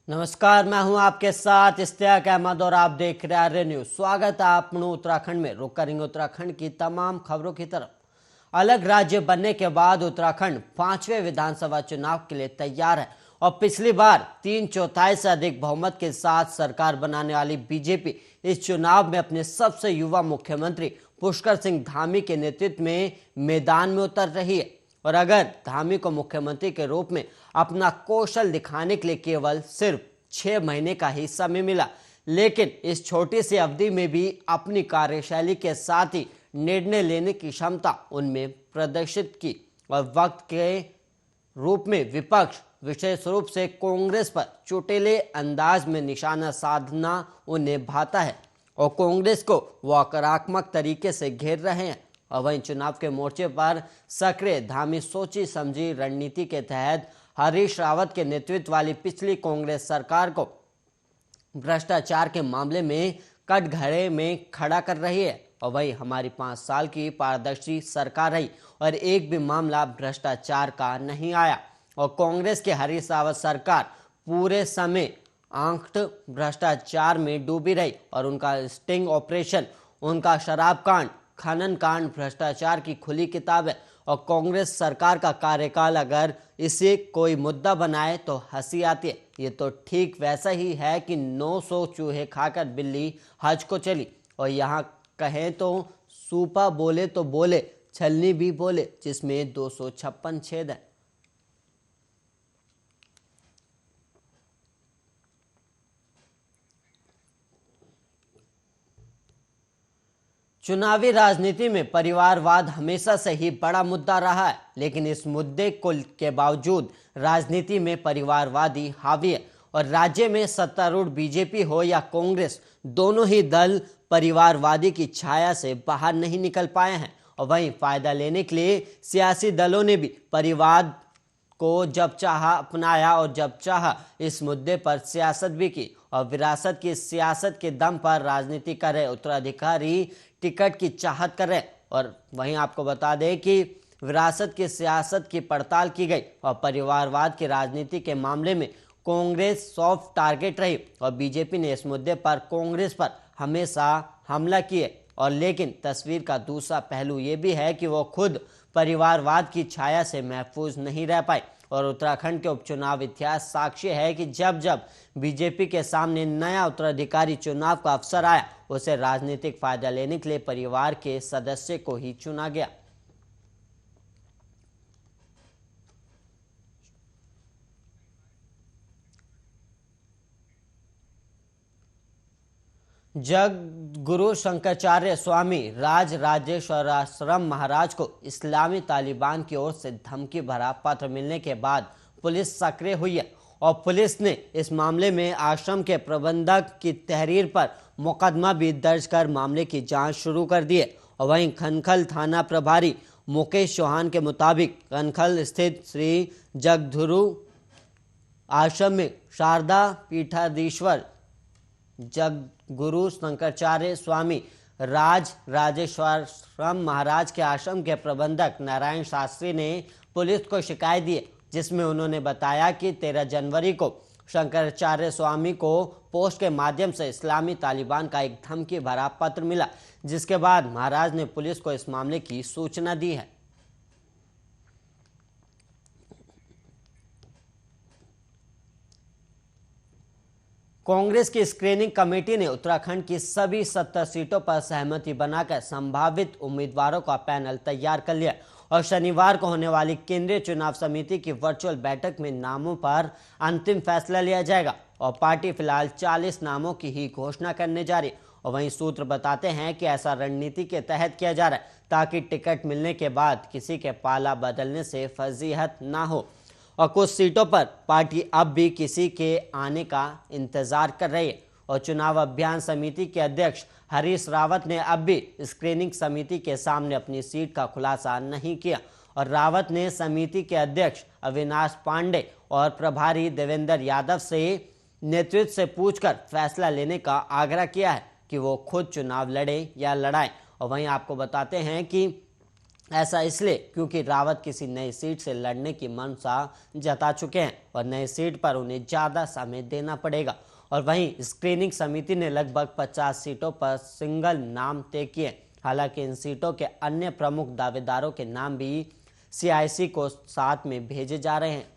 नमस्कार, मैं हूं आपके साथ इश्तियाक अहमद और आप देख रहे हैं आर्य न्यूज। स्वागत है आपनों उत्तराखंड में। रुक करेंगे उत्तराखंड की तमाम खबरों की तरफ। अलग राज्य बनने के बाद उत्तराखंड 5वें विधानसभा चुनाव के लिए तैयार है और पिछली बार 3/4 से अधिक बहुमत के साथ सरकार बनाने वाली बीजेपी इस चुनाव में अपने सबसे युवा मुख्यमंत्री पुष्कर सिंह धामी के नेतृत्व में मैदान में उतर रही है। और अगर धामी को मुख्यमंत्री के रूप में अपना कौशल दिखाने के लिए केवल सिर्फ 6 महीने का ही समय मिला, लेकिन इस छोटी सी अवधि में भी अपनी कार्यशैली के साथ ही निर्णय लेने की क्षमता उनमें प्रदर्शित की और वक्त के रूप में विपक्ष विशेष रूप से कांग्रेस पर चुटेले अंदाज में निशाना साधना उन्हें भाता है और कांग्रेस को वो आक्रामक तरीके से घेर रहे हैं। और वहीं चुनाव के मोर्चे पर सक्रिय धामी सोची समझी रणनीति के तहत हरीश रावत के नेतृत्व वाली पिछली कांग्रेस सरकार को भ्रष्टाचार के मामले में कटघरे में खड़ा कर रही है। और वही हमारी 5 साल की पारदर्शी सरकार रही और एक भी मामला भ्रष्टाचार का नहीं आया। और कांग्रेस के हरीश रावत सरकार पूरे समय आंख भ्रष्टाचार में डूबी रही और उनका स्टिंग ऑपरेशन, उनका शराब कांड, खनन कांड भ्रष्टाचार की खुली किताब है। और कांग्रेस सरकार का कार्यकाल अगर इसे कोई मुद्दा बनाए तो हंसी आती है। ये तो ठीक वैसा ही है कि 900 चूहे खाकर बिल्ली हज को चली। और यहाँ कहें तो सूपा बोले तो बोले, छलनी भी बोले, जिसमें 256 छेद है। चुनावी राजनीति में परिवारवाद हमेशा से ही बड़ा मुद्दा रहा है, लेकिन इस मुद्दे के बावजूद राजनीति में परिवारवादी हावी है और राज्य में सत्तारूढ़ बीजेपी हो या कांग्रेस, दोनों ही दल परिवारवादी की छाया से बाहर नहीं निकल पाए हैं। और वहीं फायदा लेने के लिए सियासी दलों ने भी परिवार को जब चाहा अपनाया और जब चाहा इस मुद्दे पर सियासत भी की और विरासत की सियासत के दम पर राजनीति कर रहे उत्तराधिकारी टिकट की चाहत कर रहे। और वहीं आपको बता दें कि विरासत की सियासत की पड़ताल की गई और परिवारवाद की राजनीति के मामले में कांग्रेस सॉफ्ट टारगेट रही और बीजेपी ने इस मुद्दे पर कांग्रेस पर हमेशा हमला किए। और लेकिन तस्वीर का दूसरा पहलू ये भी है कि वो खुद परिवारवाद की छाया से महफूज नहीं रह पाए। और उत्तराखंड के उपचुनाव इतिहास साक्ष्य है कि जब जब बीजेपी के सामने नया उत्तराधिकारी चुनाव का अवसर आया, उसे राजनीतिक फायदा लेने के लिए परिवार के सदस्य को ही चुना गया। जग गुरु शंकराचार्य स्वामी राज राजेश्वराश्रम महाराज को इस्लामी तालिबान की ओर से धमकी भरा पत्र मिलने के बाद पुलिस सक्रिय हुई है और पुलिस ने इस मामले में आश्रम के प्रबंधक की तहरीर पर मुकदमा भी दर्ज कर मामले की जांच शुरू कर दी है। और वहीं खनखल थाना प्रभारी मुकेश चौहान के मुताबिक खनखल स्थित श्री जगधुरु आश्रम में शारदा पीठाधीश्वर जग गुरु शंकराचार्य स्वामी राज राजेश्वराश्रम महाराज के आश्रम के प्रबंधक नारायण शास्त्री ने पुलिस को शिकायत दी, जिसमें उन्होंने बताया कि 13 जनवरी को शंकराचार्य स्वामी को पोस्ट के माध्यम से इस्लामी तालिबान का एक धमकी भरा पत्र मिला, जिसके बाद महाराज ने पुलिस को इस मामले की सूचना दी है। कांग्रेस की स्क्रीनिंग कमेटी ने उत्तराखंड की सभी 70 सीटों पर सहमति बनाकर संभावित उम्मीदवारों का पैनल तैयार कर लिया और शनिवार को होने वाली केंद्रीय चुनाव समिति की वर्चुअल बैठक में नामों पर अंतिम फैसला लिया जाएगा। और पार्टी फिलहाल 40 नामों की ही घोषणा करने जा रही। और वहीं सूत्र बताते हैं कि ऐसा रणनीति के तहत किया जा रहा है ताकि टिकट मिलने के बाद किसी के पाला बदलने से फजीहत ना हो। और कुछ सीटों पर पार्टी अब भी किसी के आने का इंतजार कर रही है। और चुनाव अभियान समिति के अध्यक्ष हरीश रावत ने अब भी स्क्रीनिंग समिति के सामने अपनी सीट का खुलासा नहीं किया। और रावत ने समिति के अध्यक्ष अविनाश पांडे और प्रभारी देवेंद्र यादव से नेतृत्व से पूछकर फैसला लेने का आग्रह किया है कि वो खुद चुनाव लड़े या लड़ाएं। और वहीं आपको बताते हैं कि ऐसा इसलिए क्योंकि रावत किसी नई सीट से लड़ने की मंशा जता चुके हैं और नई सीट पर उन्हें ज़्यादा समय देना पड़ेगा। और वहीं स्क्रीनिंग समिति ने लगभग 50 सीटों पर सिंगल नाम तय किए। हालांकि इन सीटों के अन्य प्रमुख दावेदारों के नाम भी सीआईसी को साथ में भेजे जा रहे हैं।